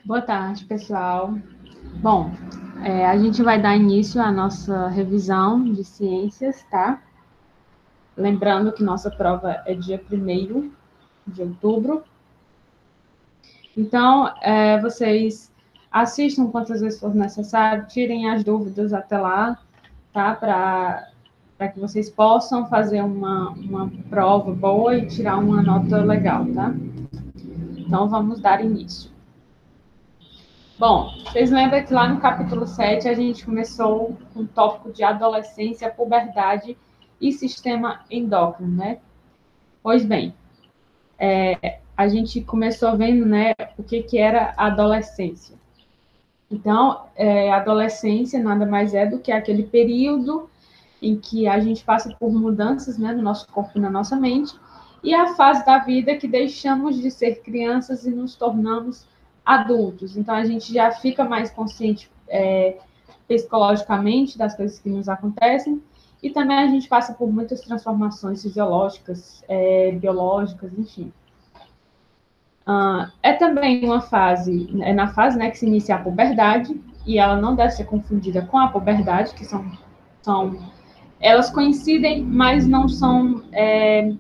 Boa tarde, pessoal. Bom, a gente vai dar início à nossa revisão de ciências, tá? Lembrando que nossa prova é dia 1º de outubro. Então, vocês assistam quantas vezes for necessário, tirem as dúvidas até lá, tá? Para que vocês possam fazer uma prova boa e tirar uma nota legal, tá? Então, vamos dar início. Bom, vocês lembram que lá no capítulo 7 a gente começou com o tópico de adolescência, puberdade e sistema endócrino, né? Pois bem, a gente começou vendo, né, o que era a adolescência. Então, a adolescência nada mais é do que aquele período em que a gente passa por mudanças, né, no nosso corpo e na nossa mente, e a fase da vida que deixamos de ser crianças e nos tornamos adultos. Então, a gente já fica mais consciente psicologicamente das coisas que nos acontecem, e também a gente passa por muitas transformações fisiológicas, biológicas, enfim. É também uma fase, é na fase, né, que se inicia a puberdade, e ela não deve ser confundida com a puberdade, que são elas coincidem, mas não são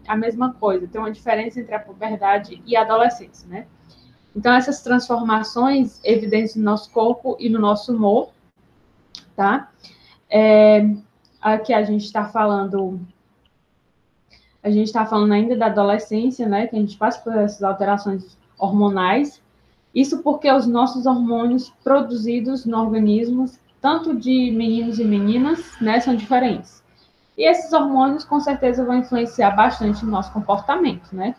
a mesma coisa. Tem uma diferença entre a puberdade e a adolescência, né? Então, essas transformações evidentes no nosso corpo e no nosso humor, tá? Aqui a gente está falando ainda da adolescência, né? Que a gente passa por essas alterações hormonais. Isso porque os nossos hormônios produzidos no organismo, tanto de meninos e meninas, né, são diferentes. E esses hormônios, com certeza, vão influenciar bastante no nosso comportamento, né?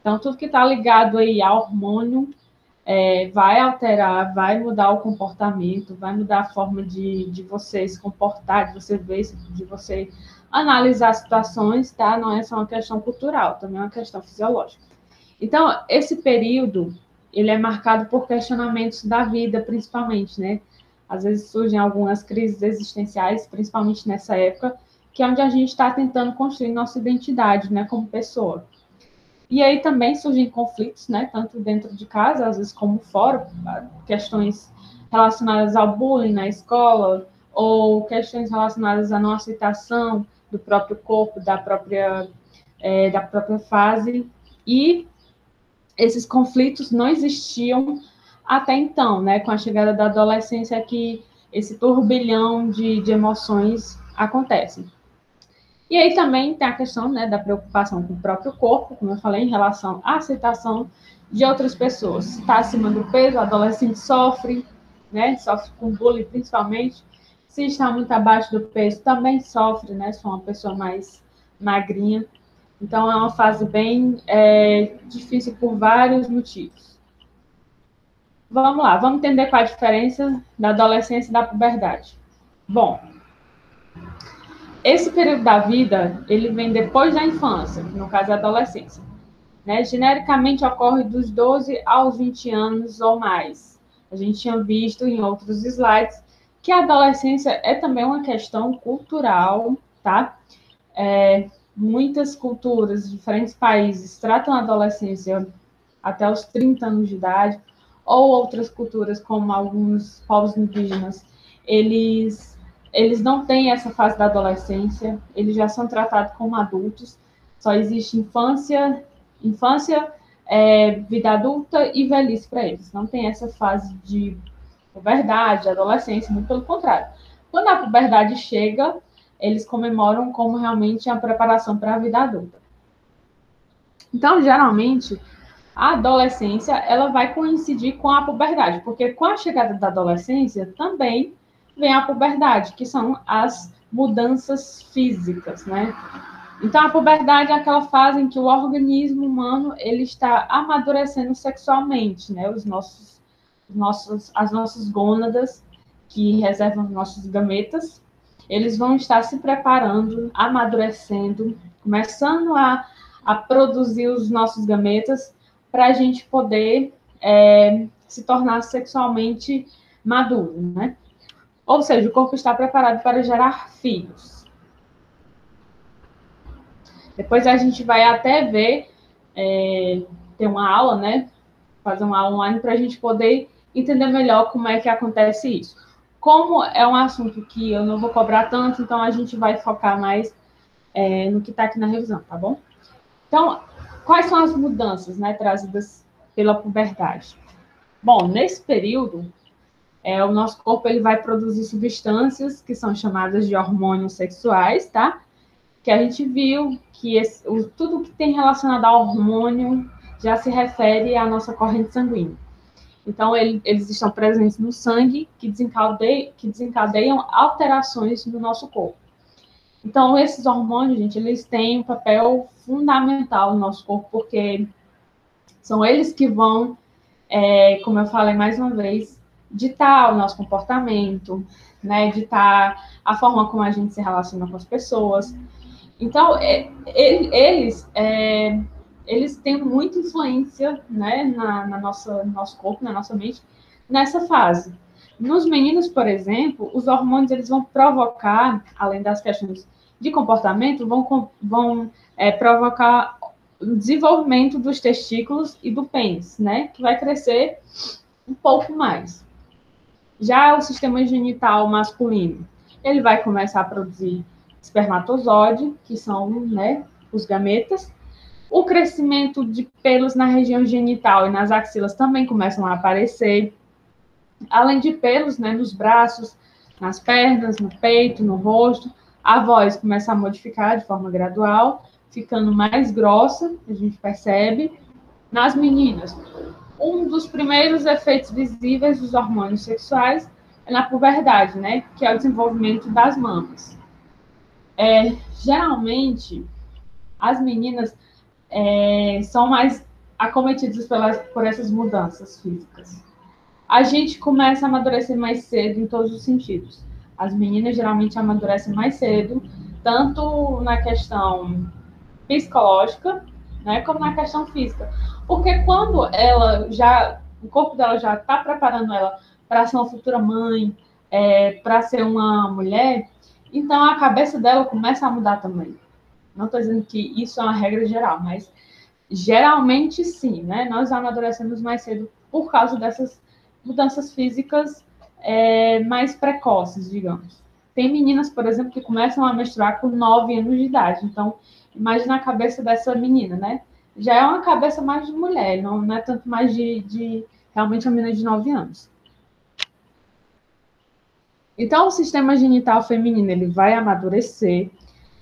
Então, tudo que está ligado aí a hormônio vai alterar, vai mudar o comportamento, vai mudar a forma de você se comportar, de você ver, de você analisar situações, tá? Não é só uma questão cultural, também é uma questão fisiológica. Então, esse período, ele é marcado por questionamentos da vida, principalmente, né? Às vezes surgem algumas crises existenciais, principalmente nessa época, que é onde a gente está tentando construir nossa identidade, né, como pessoa. E aí também surgem conflitos, né, tanto dentro de casa, às vezes como fora, questões relacionadas ao bullying na escola, ou questões relacionadas à não aceitação do próprio corpo, da própria fase. E esses conflitos não existiam até então, né? Com a chegada da adolescência que esse turbilhão de emoções acontece. E aí também tem a questão, né, da preocupação com o próprio corpo, como eu falei, em relação à aceitação de outras pessoas. Se está acima do peso, o adolescente sofre, né, sofre com bullying principalmente. Se está muito abaixo do peso, também sofre, né, se for uma pessoa mais magrinha. Então, é uma fase bem difícil por vários motivos. Vamos lá, vamos entender qual a diferença da adolescência e da puberdade. Bom, esse período da vida, ele vem depois da infância, no caso, a adolescência. Né? Genericamente, ocorre dos 12 aos 20 anos ou mais. A gente tinha visto em outros slides que a adolescência é também uma questão cultural, tá? Muitas culturas, diferentes países, tratam a adolescência até os 30 anos de idade, ou outras culturas, como alguns povos indígenas, eles, eles não têm essa fase da adolescência, eles já são tratados como adultos, só existe infância, vida adulta e velhice para eles. Não tem essa fase de puberdade, adolescência, muito pelo contrário. Quando a puberdade chega, eles comemoram como realmente a preparação para a vida adulta. Então, geralmente, a adolescência ela vai coincidir com a puberdade, porque com a chegada da adolescência também vem a puberdade, que são as mudanças físicas, né? Então, a puberdade é aquela fase em que o organismo humano ele está amadurecendo sexualmente, né? As nossas gônadas, que reservam os nossos gametas, eles vão estar se preparando, amadurecendo, começando a produzir os nossos gametas para a gente poder se tornar sexualmente maduro, né? Ou seja, o corpo está preparado para gerar filhos. Depois a gente vai até ver, ter uma aula, né, fazer uma aula online para a gente poder entender melhor como é que acontece isso. Como é um assunto que eu não vou cobrar tanto, então a gente vai focar mais no que está aqui na revisão, tá bom? Então, quais são as mudanças, né, trazidas pela puberdade? Bom, nesse período, o nosso corpo ele vai produzir substâncias que são chamadas de hormônios sexuais, tá? Que a gente viu que tudo que tem relacionado ao hormônio já se refere à nossa corrente sanguínea. Então, eles estão presentes no sangue, que desencadeiam alterações no nosso corpo. Então, esses hormônios, gente, eles têm um papel fundamental no nosso corpo, porque são eles que vão, como eu falei mais uma vez, ditar o nosso comportamento, né, ditar a forma como a gente se relaciona com as pessoas. Então, eles têm muita influência, né, no nosso corpo, na nossa mente, nessa fase. Nos meninos, por exemplo, os hormônios eles vão provocar, além das questões de comportamento, vão provocar o desenvolvimento dos testículos e do pênis, né, que vai crescer um pouco mais. Já o sistema genital masculino, ele vai começar a produzir espermatozoide, que são, né, os gametas. O crescimento de pelos na região genital e nas axilas também começam a aparecer. Além de pelos, né, nos braços, nas pernas, no peito, no rosto. A voz começa a modificar de forma gradual, ficando mais grossa, a gente percebe. Nas meninas, um dos primeiros efeitos visíveis dos hormônios sexuais é na puberdade, né, que é o desenvolvimento das mamas. Geralmente, as meninas são mais acometidas por essas mudanças físicas. A gente começa a amadurecer mais cedo em todos os sentidos. As meninas geralmente amadurecem mais cedo, tanto na questão psicológica, né, como na questão física. Porque quando o corpo dela já está preparando ela para ser uma futura mãe, para ser uma mulher, então a cabeça dela começa a mudar também. Não estou dizendo que isso é uma regra geral, mas geralmente sim, né? Nós amadurecemos mais cedo por causa dessas mudanças físicas mais precoces, digamos. Tem meninas, por exemplo, que começam a menstruar com 9 anos de idade. Então, imagina a cabeça dessa menina, né? Já é uma cabeça mais de mulher, não é tanto mais de realmente uma menina de 9 anos. Então, o sistema genital feminino ele vai amadurecer,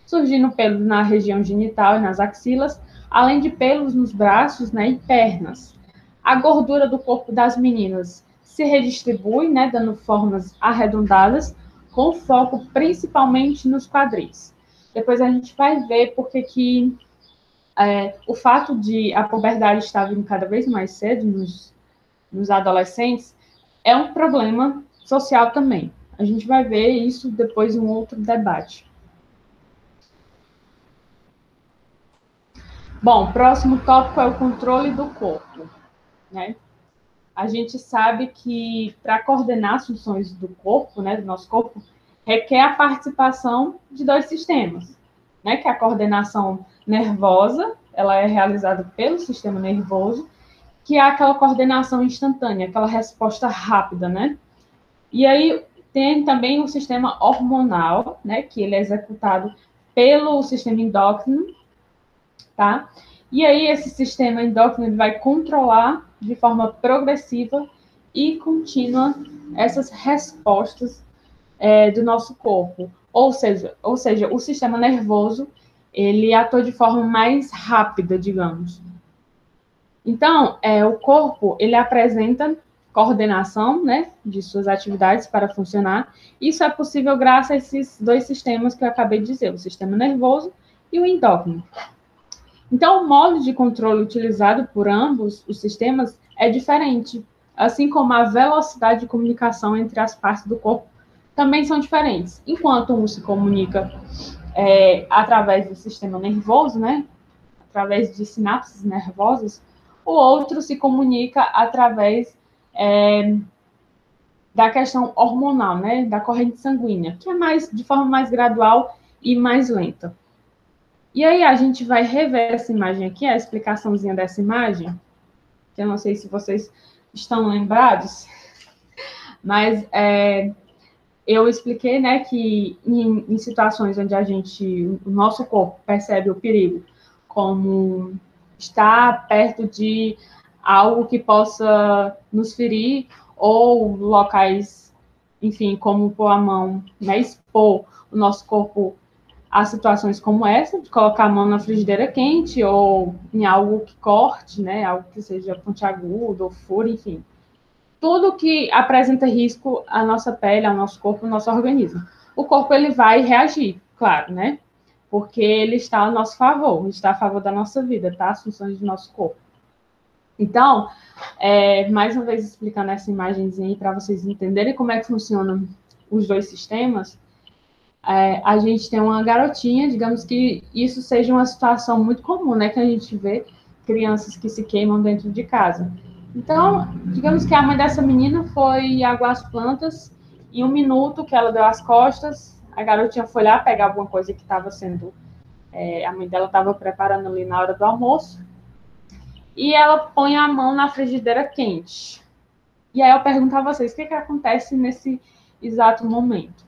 surgindo pelos na região genital e nas axilas, além de pelos nos braços, né, e pernas. A gordura do corpo das meninas se redistribui, né, dando formas arredondadas, com foco principalmente nos quadris. Depois a gente vai ver porque que o fato de a puberdade estar vindo cada vez mais cedo nos adolescentes é um problema social também. A gente vai ver isso depois em um outro debate. Bom, próximo tópico é o controle do corpo, né? A gente sabe que para coordenar as funções do corpo, né, do nosso corpo, requer a participação de dois sistemas, né? Que é a coordenação nervosa, ela é realizada pelo sistema nervoso, que é aquela coordenação instantânea, aquela resposta rápida, né? E aí tem também o sistema hormonal, né, que ele é executado pelo sistema endócrino, tá? E aí esse sistema endócrino vai controlar de forma progressiva e contínua essas respostas do nosso corpo. Ou seja, o sistema nervoso, ele atua de forma mais rápida, digamos. Então, o corpo, ele apresenta coordenação, né, de suas atividades para funcionar. Isso é possível graças a esses dois sistemas que eu acabei de dizer, o sistema nervoso e o endócrino. Então, o modo de controle utilizado por ambos os sistemas é diferente, assim como a velocidade de comunicação entre as partes do corpo também são diferentes. Enquanto um se comunica através do sistema nervoso, né, através de sinapses nervosas, o outro se comunica através da questão hormonal, né, da corrente sanguínea, que é de forma mais gradual e mais lenta. E aí a gente vai rever essa imagem aqui, a explicaçãozinha dessa imagem. que eu não sei se vocês estão lembrados, mas eu expliquei, né, que em situações onde o nosso corpo percebe o perigo como estar perto de algo que possa nos ferir, ou locais, enfim, como pôr a mão, né, expor o nosso corpo a situações como essa, de colocar a mão na frigideira quente, ou em algo que corte, né, algo que seja pontiagudo, ou fure, enfim. Tudo que apresenta risco à nossa pele, ao nosso corpo, ao nosso organismo. O corpo, ele vai reagir, claro, né? Porque ele está a nosso favor, está a favor da nossa vida, tá? As funções do nosso corpo. Então, mais uma vez explicando essa imagenzinha aí para vocês entenderem como é que funcionam os dois sistemas, a gente tem uma garotinha, digamos que isso seja uma situação muito comum, né? Que a gente vê crianças que se queimam dentro de casa. Então, digamos que a mãe dessa menina foi aguar as plantas, em 1 minuto que ela deu as costas, a garotinha foi lá pegar alguma coisa que estava sendo... a mãe dela estava preparando ali na hora do almoço, e ela põe a mão na frigideira quente. E aí eu pergunto a vocês, o que acontece nesse exato momento?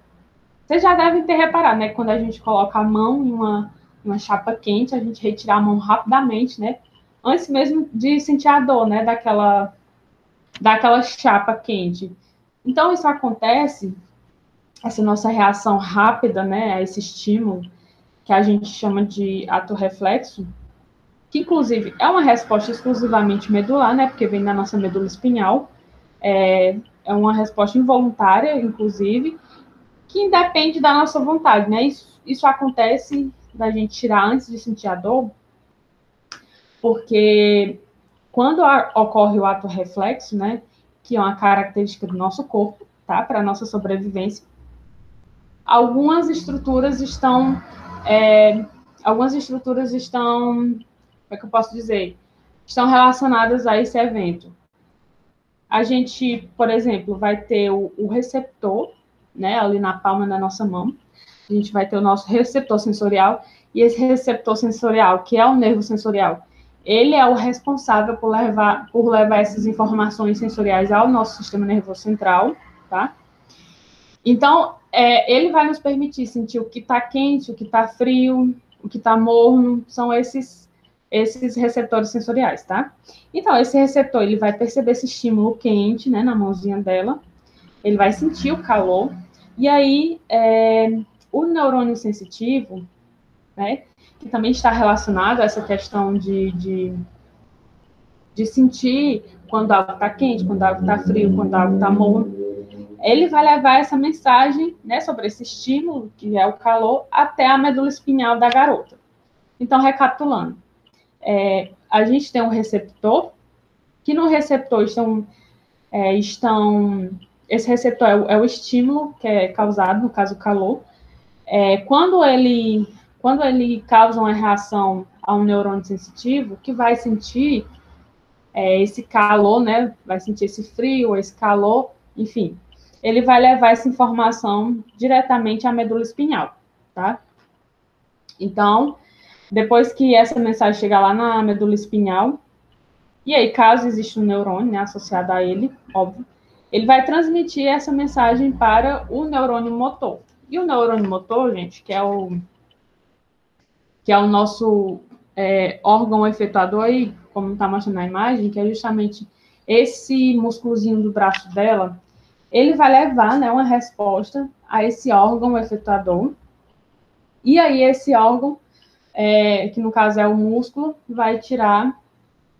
Vocês já devem ter reparado, né? Quando a gente coloca a mão em uma chapa quente, a gente retira a mão rapidamente, né? Antes mesmo de sentir a dor, né? Daquela chapa quente. Então, isso acontece, essa nossa reação rápida, né? A esse estímulo, que a gente chama de ato reflexo, que inclusive é uma resposta exclusivamente medular, né? Porque vem da nossa medula espinhal. É uma resposta involuntária, inclusive, que independe da nossa vontade, né? Isso acontece da gente tirar antes de sentir a dor, porque quando ocorre o ato reflexo, né, que é uma característica do nosso corpo, tá, para a nossa sobrevivência, algumas estruturas estão, como é que eu posso dizer? Estão relacionadas a esse evento. A gente, por exemplo, vai ter o receptor, né, ali na palma da nossa mão. A gente vai ter o nosso receptor sensorial, e esse receptor sensorial, que é o nervo sensorial, ele é o responsável por levar essas informações sensoriais ao nosso sistema nervoso central, tá? Então, ele vai nos permitir sentir o que está quente, o que está frio, o que está morno, são esses receptores sensoriais, tá? Então, esse receptor, ele vai perceber esse estímulo quente, né, na mãozinha dela, ele vai sentir o calor, e aí o neurônio sensitivo, né, que também está relacionado a essa questão de sentir quando algo está quente, quando algo está frio, quando algo está morno, ele vai levar essa mensagem, né, sobre esse estímulo, que é o calor, até a medula espinhal da garota. Então, recapitulando, a gente tem um receptor, que no receptor esse receptor é o estímulo que é causado, no caso o calor. Quando ele causa uma reação a um neurônio sensitivo, que vai sentir esse calor, né? Vai sentir esse frio, esse calor, enfim. Ele vai levar essa informação diretamente à medula espinhal, tá? Então, depois que essa mensagem chegar lá na medula espinhal, e aí, caso exista um neurônio, né, associado a ele, óbvio, ele vai transmitir essa mensagem para o neurônio motor. E o neurônio motor, gente, que é o nosso órgão efetuador aí, como está mostrando na imagem, que é justamente esse músculozinho do braço dela, ele vai levar, né, uma resposta a esse órgão efetuador. E aí esse órgão, que no caso é o músculo, vai tirar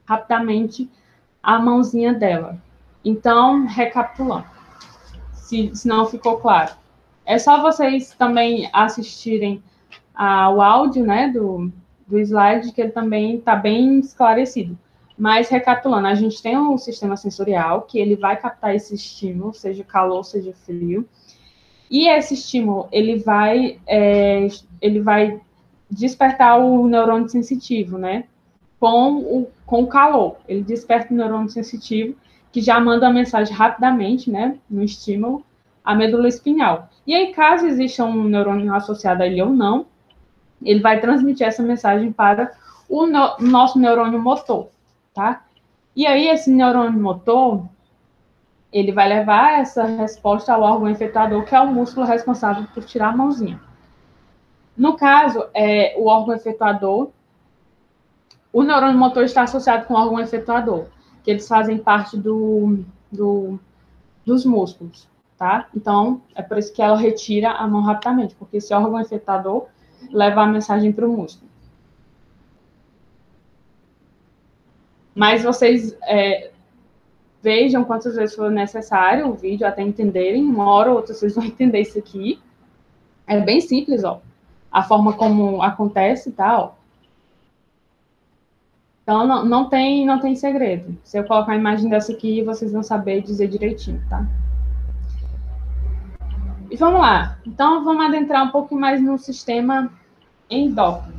rapidamente a mãozinha dela. Então, recapitulando, se não ficou claro. É só vocês também assistirem ao áudio, né, do slide, que ele também está bem esclarecido. Mas, recapitulando, a gente tem um sistema sensorial, que ele vai captar esse estímulo, seja calor, seja frio, e esse estímulo, ele vai despertar o neurônio sensitivo, né, com o calor. Ele desperta o neurônio sensitivo, que já manda a mensagem rapidamente, né, no estímulo, à medula espinhal. E aí, caso exista um neurônio associado a ele ou não, ele vai transmitir essa mensagem para o nosso neurônio motor, tá? E aí, esse neurônio motor, ele vai levar essa resposta ao órgão efetuador, que é o músculo responsável por tirar a mãozinha. No caso, o órgão efetuador, o neurônio motor está associado com o órgão efetuador, que eles fazem parte dos músculos, tá? Então, é por isso que ela retira a mão rapidamente, porque esse órgão efetuador leva a mensagem para o músculo. Mas vocês vejam quantas vezes for necessário o vídeo até entenderem, uma hora ou outra vocês vão entender isso aqui. É bem simples, ó, a forma como acontece, tá, ó. Então, não tem segredo. Se eu colocar a imagem dessa aqui, vocês vão saber dizer direitinho, tá? E vamos lá. Então, vamos adentrar um pouco mais no sistema endócrino.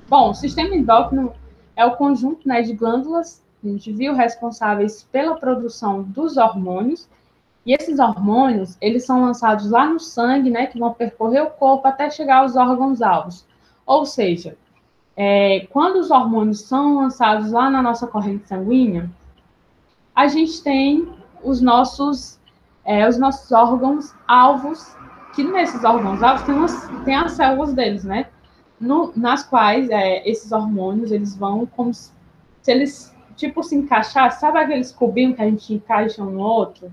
Bom, o sistema endócrino é o conjunto, né, de glândulas, a gente viu, responsáveis pela produção dos hormônios. E esses hormônios, eles são lançados lá no sangue, né, que vão percorrer o corpo até chegar aos órgãos-alvos. Ou seja, quando os hormônios são lançados lá na nossa corrente sanguínea, a gente tem os nossos órgãos-alvos, que nesses órgãos-alvos tem as células deles, né? Nas quais esses hormônios, eles vão como se eles, tipo, se encaixassem. Sabe aqueles cubinhos que a gente encaixa um no outro?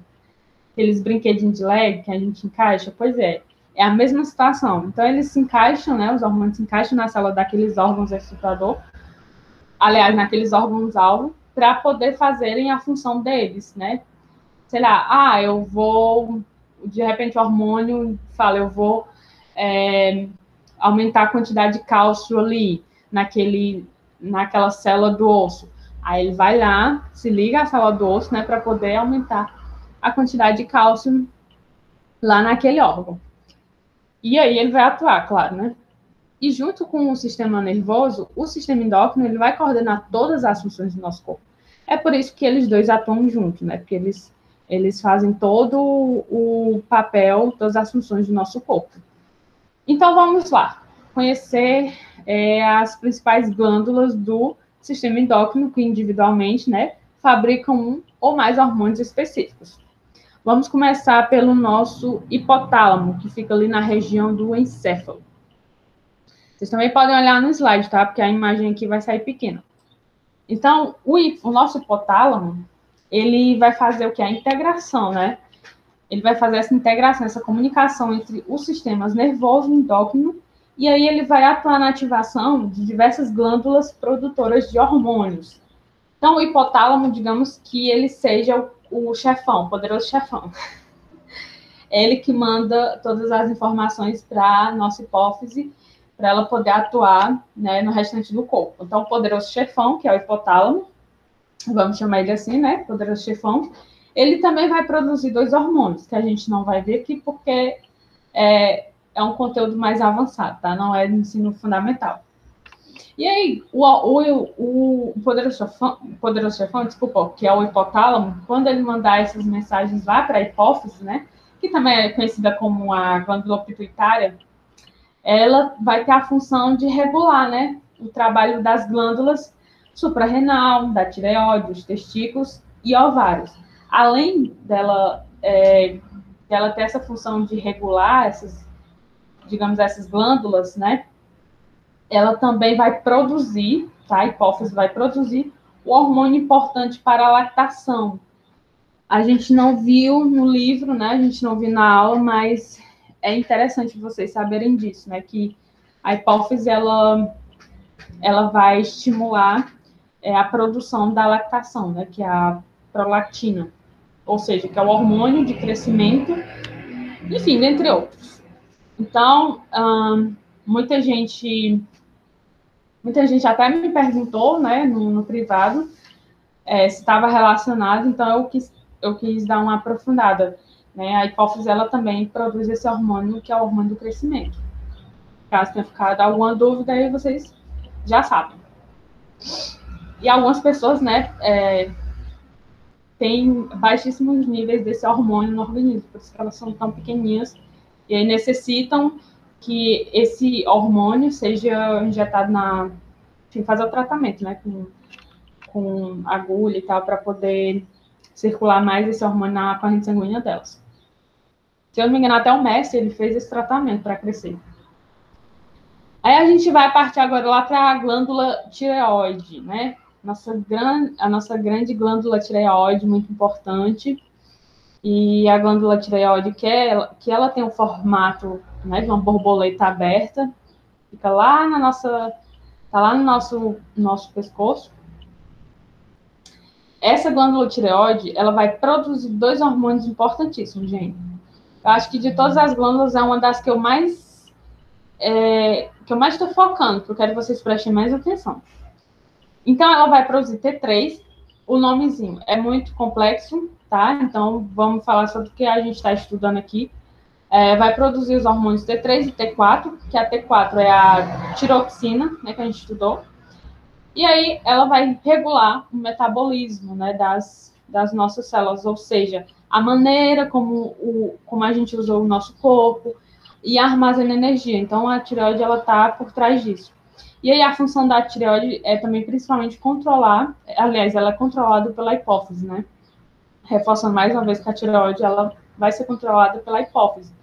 Aqueles brinquedinhos de Lego que a gente encaixa? Pois é a mesma situação. Então, eles se encaixam, né? Os hormônios se encaixam na célula daqueles órgãos excitador, aliás, naqueles órgãos-alvo, para poder fazerem a função deles, né? Sei lá, eu vou, de repente o hormônio fala, eu vou aumentar a quantidade de cálcio ali, naquela célula do osso. Aí ele vai lá, se liga à célula do osso, né, para poder aumentar a quantidade de cálcio lá naquele órgão. E aí ele vai atuar, claro, né? E junto com o sistema nervoso, o sistema endócrino, ele vai coordenar todas as funções do nosso corpo. É por isso que eles dois atuam juntos, né? Porque eles fazem todo o papel, todas as funções do nosso corpo. Então, vamos lá. Conhecer as principais glândulas do sistema endócrino, que individualmente, né, fabricam um ou mais hormônios específicos. Vamos começar pelo nosso hipotálamo, que fica ali na região do encéfalo. Vocês também podem olhar no slide, tá? Porque a imagem aqui vai sair pequena. Então, o nosso hipotálamo, ele vai fazer o que? A integração, né? Ele vai fazer essa integração, essa comunicação entre os sistemas nervoso e endócrino, e aí ele vai atuar na ativação de diversas glândulas produtoras de hormônios. Então, o hipotálamo, digamos que ele seja o chefão, o poderoso chefão. É ele que manda todas as informações para a nossa hipófise, para ela poder atuar, né, no restante do corpo. Então, o poderoso chefão, que é o hipotálamo, vamos chamar ele assim, né, poderoso chefão, ele também vai produzir dois hormônios, que a gente não vai ver aqui porque é um conteúdo mais avançado, tá? Não é de ensino fundamental. E aí, o poderoso chefão, desculpa, que é o hipotálamo, quando ele mandar essas mensagens lá para a hipófise, né, que também é conhecida como a glândula pituitária, ela vai ter a função de regular, né, o trabalho das glândulas suprarrenal, da tireoide, dos testículos e ovários. Além dela ter essa função de regular essas glândulas, né, ela também vai produzir, tá? A hipófise vai produzir o hormônio importante para a lactação. A gente não viu no livro, né? A gente não viu na aula, mas é interessante vocês saberem disso, né? Que a hipófise, ela vai estimular a produção da lactação, né? Que é a prolactina. Ou seja, que é o hormônio de crescimento, enfim, dentre outros. Então, muita gente até me perguntou, né, no privado, se estava relacionado, então eu quis dar uma aprofundada. Né? A hipófise, ela também produz esse hormônio, que é o hormônio do crescimento. Caso tenha ficado alguma dúvida, aí vocês já sabem. E algumas pessoas, né, têm baixíssimos níveis desse hormônio no organismo, por isso que elas são tão pequenininhas, e aí necessitam que esse hormônio seja injetado enfim, fazer o tratamento, né, com agulha e tal, para poder circular mais esse hormônio na corrente sanguínea delas. Se eu não me engano, até o Messi, ele fez esse tratamento para crescer. Aí a gente vai partir agora lá para a glândula tireoide, né? A nossa grande glândula tireoide, muito importante. E a glândula tireoide, que ela tem um formato, né, de uma borboleta aberta, fica lá na nossa, tá lá no nosso pescoço. Essa glândula tireoide, ela vai produzir dois hormônios importantíssimos, gente. Eu acho que de todas as glândulas é uma das que eu mais estou focando, porque eu quero que vocês prestem mais atenção. Então, ela vai produzir T3, o nomezinho é muito complexo, tá? Então, vamos falar sobre o que a gente está estudando aqui. Vai produzir os hormônios T3 e T4, que a T4 é a tiroxina, né, que a gente estudou. E aí, ela vai regular o metabolismo, né, das nossas células, ou seja, a maneira como a gente usou o nosso corpo e armazena energia. Então, a tireoide, ela está por trás disso. E aí, a função da tireoide é também, principalmente, controlar, aliás, ela é controlada pela hipófise, né? Reforçando mais uma vez que a tireoide, ela vai ser controlada pela hipófise.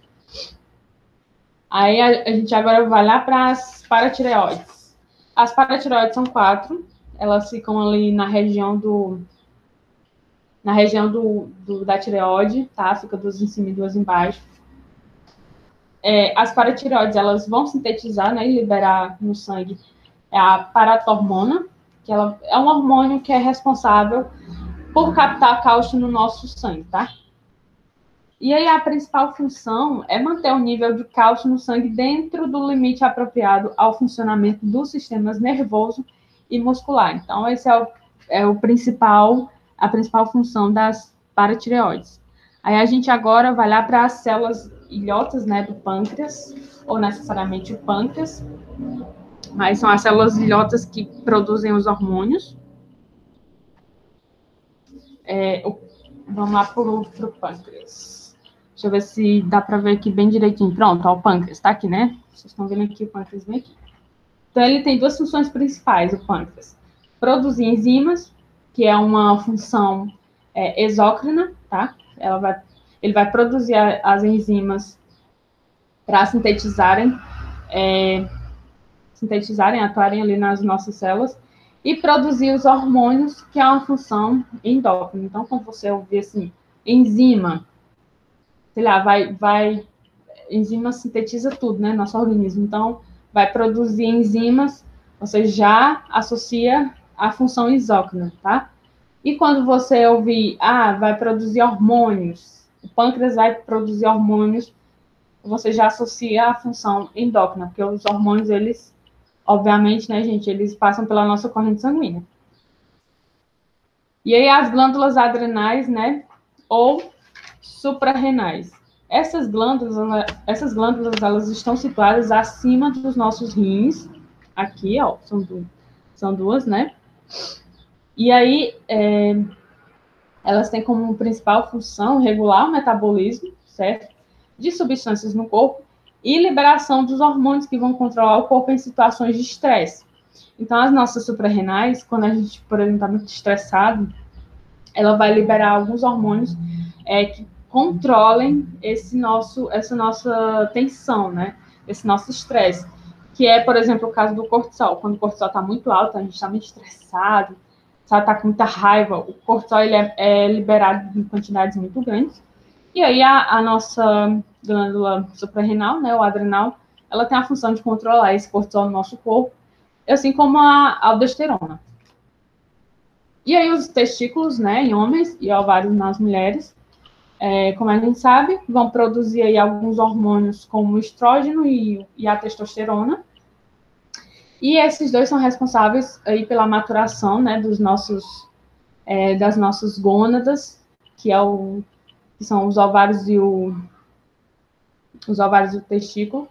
Aí, a gente agora vai lá para as paratireoides. As paratireoides são 4, elas ficam ali na região da tireoide, tá? Fica duas em cima e duas embaixo. As paratireoides, elas vão sintetizar, né, e liberar no sangue a paratormona, que ela é um hormônio que é responsável por captar cálcio no nosso sangue, tá? E aí a principal função é manter o nível de cálcio no sangue dentro do limite apropriado ao funcionamento dos sistemas nervoso e muscular. Então, esse é a principal função das paratireoides. Aí a gente agora vai lá para as células ilhotas, né, do pâncreas, ou necessariamente o pâncreas, mas são as células ilhotas que produzem os hormônios. Vamos lá para o pâncreas. Deixa eu ver se dá para ver aqui bem direitinho. Pronto, ó, o pâncreas está aqui, né? Vocês estão vendo aqui, o pâncreas vem aqui. Então, ele tem duas funções principais, o pâncreas. Produzir enzimas, que é uma função exócrina, tá? Ele vai produzir as enzimas para sintetizarem, atuarem ali nas nossas células, e produzir os hormônios, que é uma função endócrina. Então, quando você ouvir assim, enzima, sei lá, enzima sintetiza tudo, né, nosso organismo. Então, vai produzir enzimas, você já associa a função exócrina, tá? E quando você ouvir, vai produzir hormônios, o pâncreas vai produzir hormônios, você já associa a função endócrina, porque os hormônios, eles, obviamente, né, gente, eles passam pela nossa corrente sanguínea. E aí as glândulas adrenais, né, ou suprarrenais. Essas glândulas, elas estão situadas acima dos nossos rins, aqui, ó, são duas, né? E aí, elas têm como principal função regular o metabolismo, certo? De substâncias no corpo e liberação dos hormônios que vão controlar o corpo em situações de estresse. Então, as nossas suprarrenais, quando a gente, por exemplo, está muito estressado, ela vai liberar alguns hormônios que controlem essa nossa tensão, né? Esse nosso estresse. Que é, por exemplo, o caso do cortisol. Quando o cortisol está muito alto, a gente está muito estressado, está com muita raiva, o cortisol ele é liberado em quantidades muito grandes. E aí a nossa glândula suprarrenal, né, o adrenal, ela tem a função de controlar esse cortisol no nosso corpo, assim como a aldosterona. E aí os testículos, né, em homens e ovários nas mulheres, como a gente sabe, vão produzir aí alguns hormônios como o estrógeno e a testosterona. E esses dois são responsáveis aí pela maturação, né, das nossas gônadas, que são os ovários e os ovários do testículo.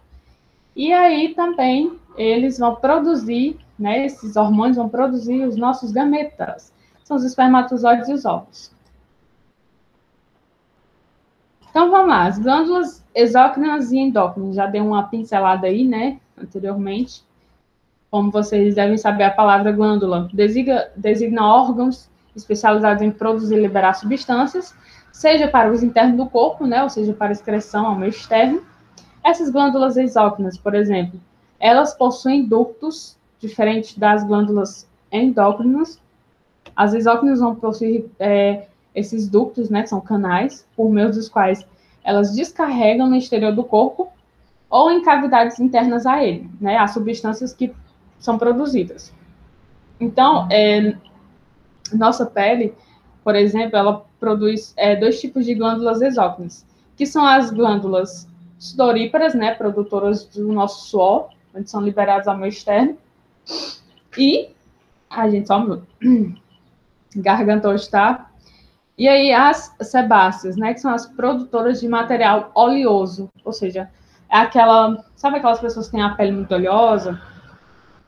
E aí também eles vão produzir, né, esses hormônios vão produzir os nossos gametas, são os espermatozoides e os óvulos. Então, vamos lá, as glândulas exócrinas e endócrinas, já dei uma pincelada aí, né, anteriormente. Como vocês devem saber, a palavra glândula designa órgãos especializados em produzir e liberar substâncias, seja para o uso interno do corpo, né, ou seja, para excreção ao meio externo. Essas glândulas exócrinas, por exemplo, elas possuem ductos diferentes das glândulas endócrinas. As exócrinas vão possuir esses ductos, né, que são canais, por meio dos quais elas descarregam no exterior do corpo ou em cavidades internas a ele, né, as substâncias que são produzidas. Então, nossa pele, por exemplo, ela produz dois tipos de glândulas exócrinas, que são as glândulas sudoríparas, né, produtoras do nosso suor, onde são liberados ao meio externo, e a gente só garganta hoje, tá? E aí as sebáceas, né, que são as produtoras de material oleoso, ou seja, é aquela, sabe aquelas pessoas que têm a pele muito oleosa,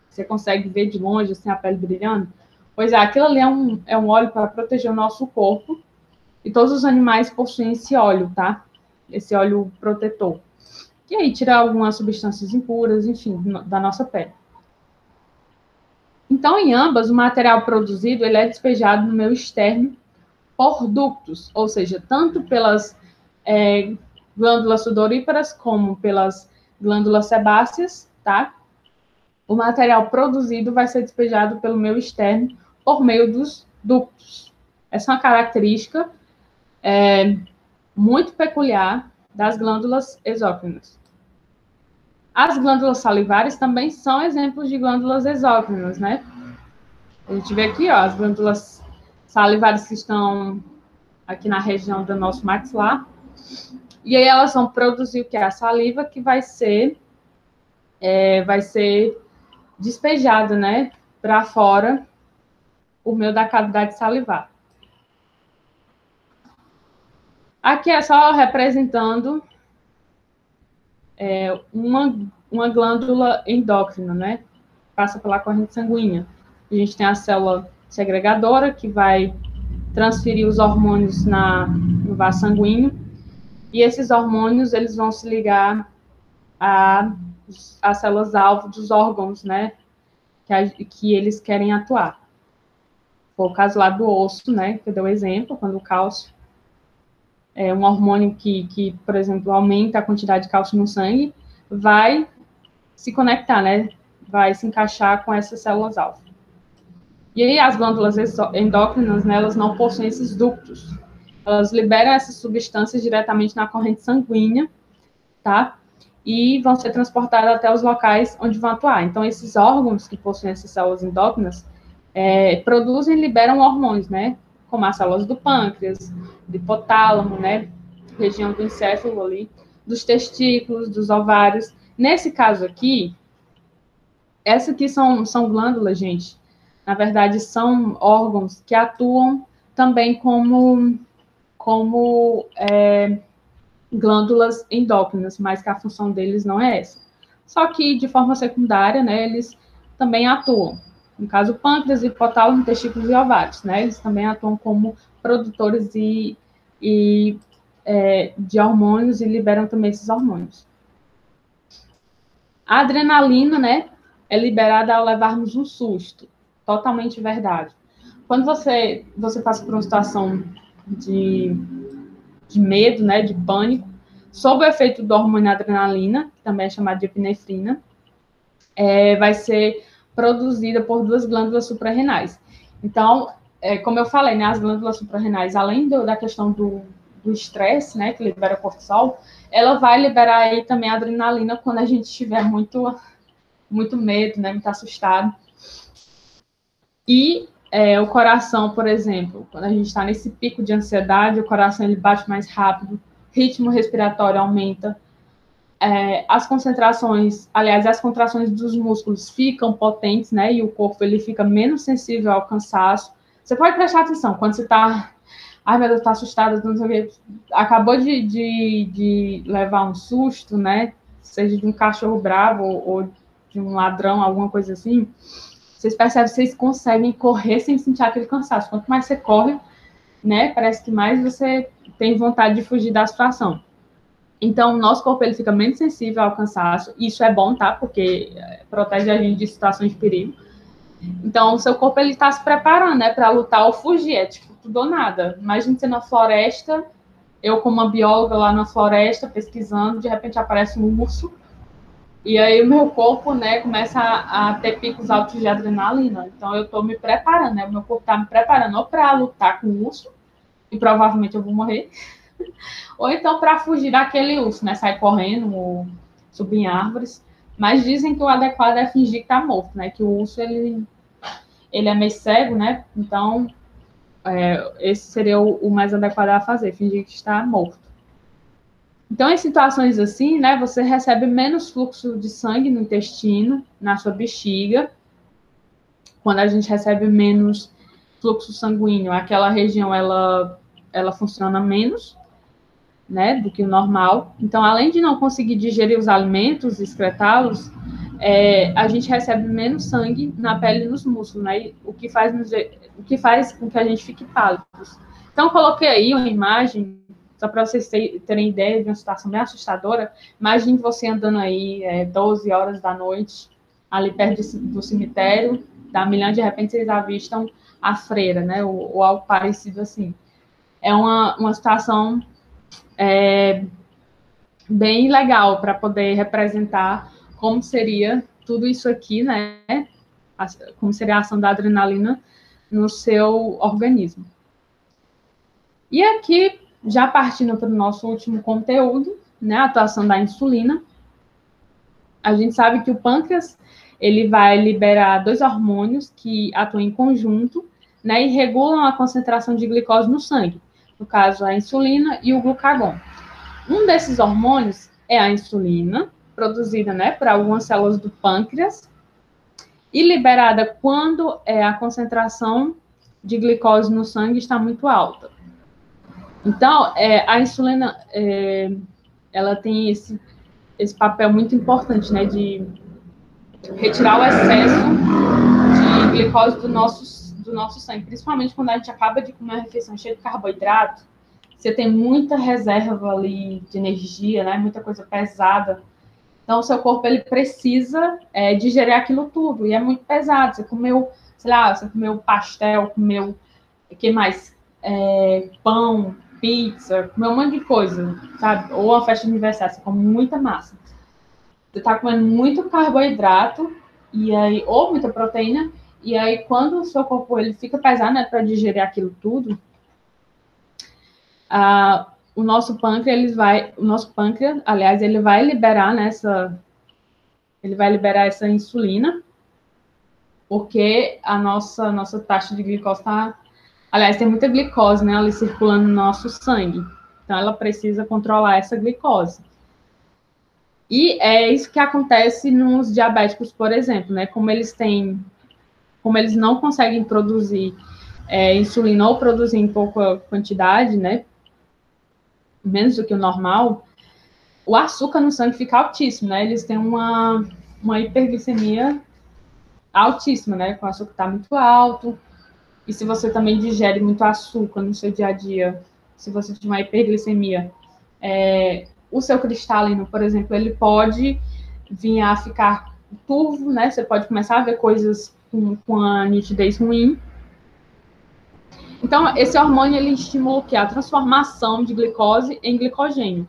você consegue ver de longe, assim, a pele brilhando? Pois é, aquilo ali é um óleo para proteger o nosso corpo, e todos os animais possuem esse óleo, tá? Esse óleo protetor. E aí tira algumas substâncias impuras, enfim, da nossa pele. Então, em ambas, o material produzido ele é despejado no meio externo por ductos, ou seja, tanto pelas glândulas sudoríparas como pelas glândulas sebáceas, tá? O material produzido vai ser despejado pelo meio externo por meio dos ductos. Essa é uma característica muito peculiar das glândulas exócrinas. As glândulas salivares também são exemplos de glândulas exócrinas, né? A gente vê aqui, ó, as glândulas salivares que estão aqui na região do nosso maxilar. E aí elas vão produzir o que é a saliva, que vai ser despejada, né, para fora por meio da cavidade salivar. Aqui é só representando uma glândula endócrina, né? Passa pela corrente sanguínea. A gente tem a célula segregadora, que vai transferir os hormônios no vaso sanguíneo, e esses hormônios eles vão se ligar às células-alvo dos órgãos, né? Que eles querem atuar. Foi o caso lá do osso, né? Que eu dei o exemplo, quando o cálcio é um hormônio que, por exemplo, aumenta a quantidade de cálcio no sangue, vai se conectar, né? Vai se encaixar com essas células-alvo. E aí as glândulas endócrinas, né, elas não possuem esses ductos. Elas liberam essas substâncias diretamente na corrente sanguínea, tá? E vão ser transportadas até os locais onde vão atuar. Então, esses órgãos que possuem essas células endócrinas produzem e liberam hormônios, né? Como as células do pâncreas, do hipotálamo, né? Região do encéfalo ali, dos testículos, dos ovários. Nesse caso aqui, essas aqui são glândulas, gente. Na verdade, são órgãos que atuam também como glândulas endócrinas, mas que a função deles não é essa. Só que, de forma secundária, né, eles também atuam. No caso, o pâncreas, hipotálamo, testículos e ovários, né, eles também atuam como produtores de hormônios e liberam também esses hormônios. A adrenalina, né, é liberada ao levarmos um susto. Totalmente verdade. Quando você passa por uma situação de medo, né, de pânico, sob o efeito do hormônio adrenalina, que também é chamado de epinefrina, vai ser produzida por duas glândulas suprarrenais. Então, como eu falei, né, as glândulas suprarrenais, além da questão do estresse, né, que libera cortisol, ela vai liberar aí também a adrenalina quando a gente estiver muito medo, né, muito assustado. E o coração, por exemplo, quando a gente está nesse pico de ansiedade, o coração ele bate mais rápido, ritmo respiratório aumenta, as contrações dos músculos ficam potentes, né? E o corpo ele fica menos sensível ao cansaço. Você pode prestar atenção quando você está, ai meu Deus, está assustado, não sei o quê, acabou de levar um susto, né? Seja de um cachorro bravo ou de um ladrão, alguma coisa assim. Vocês percebem, vocês conseguem correr sem sentir aquele cansaço. Quanto mais você corre, né, parece que mais você tem vontade de fugir da situação. Então, o nosso corpo ele fica menos sensível ao cansaço. Isso é bom, tá? Porque protege a gente de situações de perigo. Então, o seu corpo ele está se preparando, né, para lutar ou fugir. É tipo tudo ou nada. Imagina você na floresta, eu como uma bióloga lá na floresta pesquisando, de repente aparece um urso. E aí o meu corpo, né, começa a ter picos altos de adrenalina. Então, eu estou me preparando, né? O meu corpo está me preparando ou para lutar com o urso, e provavelmente eu vou morrer, ou então para fugir daquele urso, né? Sair correndo ou subir em árvores. Mas dizem que o adequado é fingir que está morto, né? Que o urso, ele é meio cego, né? Então, esse seria o mais adequado a fazer, fingir que está morto. Então, em situações assim, né, você recebe menos fluxo de sangue no intestino, na sua bexiga. Quando a gente recebe menos fluxo sanguíneo, aquela região, ela funciona menos, né, do que o normal. Então, além de não conseguir digerir os alimentos, excretá-los, a gente recebe menos sangue na pele e nos músculos, né, o que faz com que a gente fique pálidos. Então, coloquei aí uma imagem, só para vocês terem ideia de uma situação bem assustadora. Imagine você andando aí 12 horas da noite, ali perto do cemitério da Milhã, de repente vocês avistam a freira, né, ou algo parecido assim. É uma situação bem legal para poder representar como seria tudo isso aqui, né? Como seria a ação da adrenalina no seu organismo. E aqui, já partindo para o nosso último conteúdo, né? A atuação da insulina. A gente sabe que o pâncreas ele vai liberar 2 hormônios que atuam em conjunto, né? E regulam a concentração de glicose no sangue. No caso, a insulina e o glucagon. Um desses hormônios é a insulina, produzida, né, por algumas células do pâncreas e liberada quando a concentração de glicose no sangue está muito alta. Então, a insulina, ela tem esse papel muito importante, né, de retirar o excesso de glicose do nosso sangue, principalmente quando a gente acaba de comer uma refeição cheia de carboidrato. Você tem muita reserva ali de energia, né? Muita coisa pesada. Então, o seu corpo ele precisa digerir aquilo tudo. E é muito pesado. Você comeu, sei lá, você comeu pastel, comeu, o que mais? Pão, pizza, comeu um monte de coisa, sabe? Ou uma festa de aniversário, você come muita massa. Você está comendo muito carboidrato, e aí, ou muita proteína, e aí quando o seu corpo ele fica pesado, né, para digerir aquilo tudo, o nosso pâncreas, aliás, ele vai liberar essa insulina, porque a nossa taxa de glicose está, aliás, tem muita glicose, né, ali circulando no nosso sangue. Então, ela precisa controlar essa glicose. E é isso que acontece nos diabéticos, por exemplo, né, como eles não conseguem produzir insulina ou produzir em pouca quantidade, né, menos do que o normal, o açúcar no sangue fica altíssimo, né? Eles têm uma hiperglicemia altíssima, né? O açúcar está muito alto. E se você também digere muito açúcar no seu dia a dia, se você tiver uma hiperglicemia, o seu cristalino, por exemplo, ele pode vir a ficar turvo, né? Você pode começar a ver coisas com a nitidez ruim. Então, esse hormônio, ele estimula o quê? A transformação de glicose em glicogênio.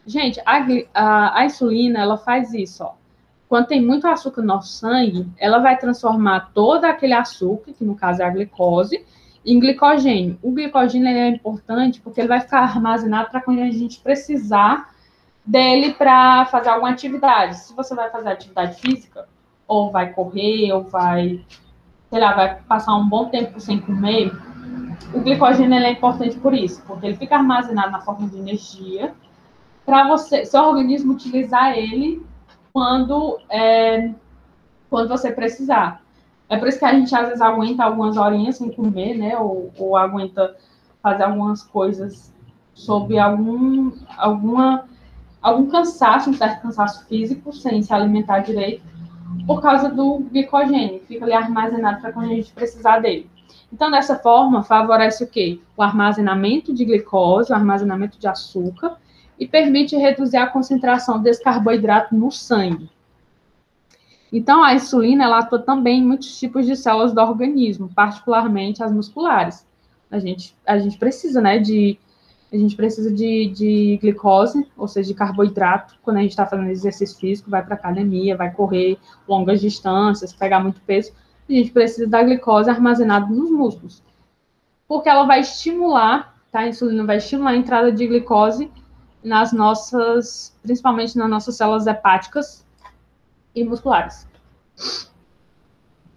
Gente, a insulina, ela faz isso, ó. Quando tem muito açúcar no nosso sangue, ela vai transformar todo aquele açúcar, que no caso é a glicose, em glicogênio. O glicogênio é importante porque ele vai ficar armazenado para quando a gente precisar dele para fazer alguma atividade. Se você vai fazer atividade física, ou vai correr, ou vai, sei lá, vai passar um bom tempo sem comer, o glicogênio é importante por isso, porque ele fica armazenado na forma de energia, para seu organismo utilizar ele quando você precisar. É por isso que a gente às vezes aguenta algumas horinhas sem comer, né? Ou aguenta fazer algumas coisas sob algum cansaço, um certo cansaço físico, sem se alimentar direito, por causa do glicogênio, fica ali armazenado para quando a gente precisar dele. Então, dessa forma, favorece o quê? O armazenamento de glicose, o armazenamento de açúcar, e permite reduzir a concentração desse carboidrato no sangue. Então, a insulina, ela atua também em muitos tipos de células do organismo, particularmente as musculares. A gente precisa, né, a gente precisa de glicose, ou seja, de carboidrato, quando a gente está fazendo exercício físico, vai para academia, vai correr longas distâncias, pegar muito peso, a gente precisa da glicose armazenada nos músculos. Porque ela vai estimular, tá? A insulina vai estimular a entrada de glicose nas nossas, principalmente nas nossas células hepáticas e musculares.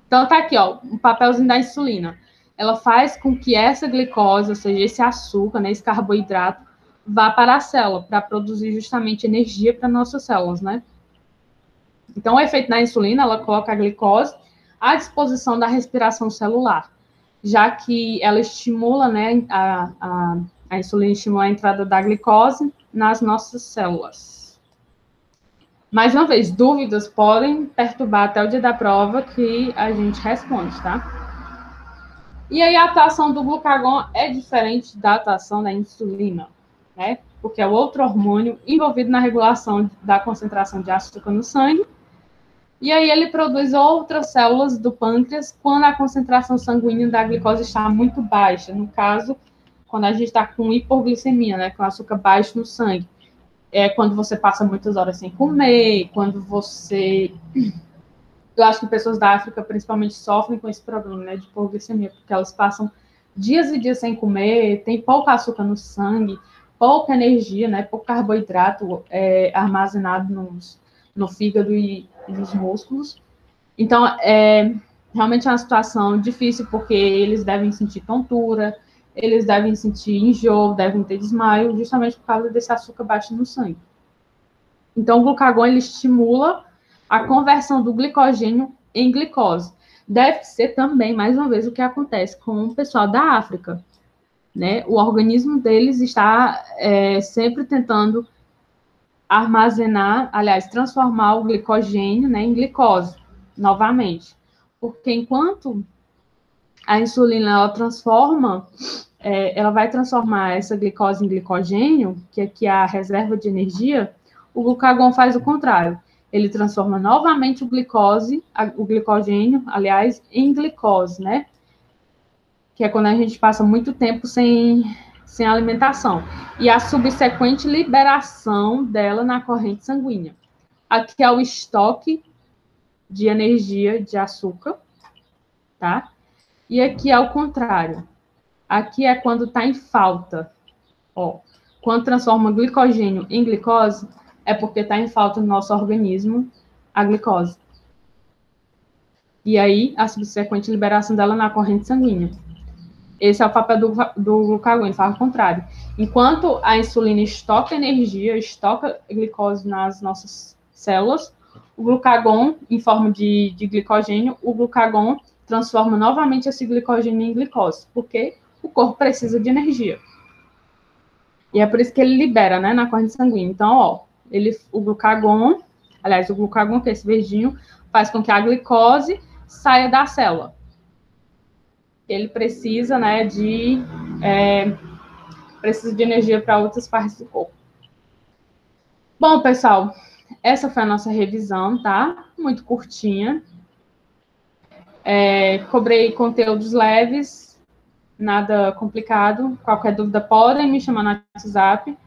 Então, tá aqui, ó, o papelzinho da insulina. Ela faz com que essa glicose, ou seja, esse açúcar, né, esse carboidrato, vá para a célula, para produzir justamente energia para nossas células, né? Então, o efeito da insulina, ela coloca a glicose à disposição da respiração celular, já que ela estimula, né, a insulina estimula a entrada da glicose nas nossas células. Mais uma vez, dúvidas podem perturbar até o dia da prova que a gente responde, tá? E aí a atuação do glucagon é diferente da atuação da insulina, né? Porque é o outro hormônio envolvido na regulação da concentração de açúcar no sangue. E aí ele produz outras células do pâncreas quando a concentração sanguínea da glicose está muito baixa. No caso, quando a gente está com hipoglicemia, né? Com açúcar baixo no sangue. É quando você passa muitas horas sem comer, quando você... Eu acho que pessoas da África, principalmente, sofrem com esse problema, né, de hipoglicemia, porque elas passam dias e dias sem comer, tem pouco açúcar no sangue, pouca energia, né, pouco carboidrato armazenado no fígado e nos músculos. Então, realmente é uma situação difícil, porque eles devem sentir tontura, eles devem sentir enjoo, devem ter desmaio, justamente por causa desse açúcar baixo no sangue. Então, o glucagon, ele estimula a conversão do glicogênio em glicose. Deve ser também, mais uma vez, o que acontece com o pessoal da África, né? O organismo deles está sempre tentando armazenar, aliás, transformar o glicogênio, né, em glicose, novamente. Porque enquanto a insulina, ela vai transformar essa glicose em glicogênio, que aqui é a reserva de energia, o glucagon faz o contrário. Ele transforma novamente o glicogênio, aliás, em glicose, né? Que é quando a gente passa muito tempo sem alimentação. E a subsequente liberação dela na corrente sanguínea. Aqui é o estoque de energia de açúcar, tá? E aqui é o contrário. Aqui é quando está em falta. Ó, quando transforma glicogênio em glicose, é porque está em falta no nosso organismo a glicose. E aí, a subsequente liberação dela na corrente sanguínea. Esse é o papel do glucagon, ele faz o contrário. Enquanto a insulina estoca energia, estoca glicose nas nossas células, o glucagon, em forma de glicogênio, o glucagon transforma novamente esse glicogênio em glicose, porque o corpo precisa de energia. E é por isso que ele libera, né, na corrente sanguínea. Então, ó, o glucagon, que é esse verdinho, faz com que a glicose saia da célula. Ele precisa, né, precisa de energia para outras partes do corpo. Bom, pessoal, essa foi a nossa revisão, tá? Muito curtinha. Cobrei conteúdos leves, nada complicado. Qualquer dúvida podem me chamar no WhatsApp,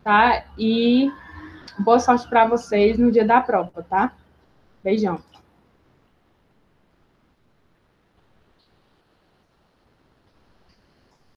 tá? E boa sorte para vocês no dia da prova, tá? Beijão.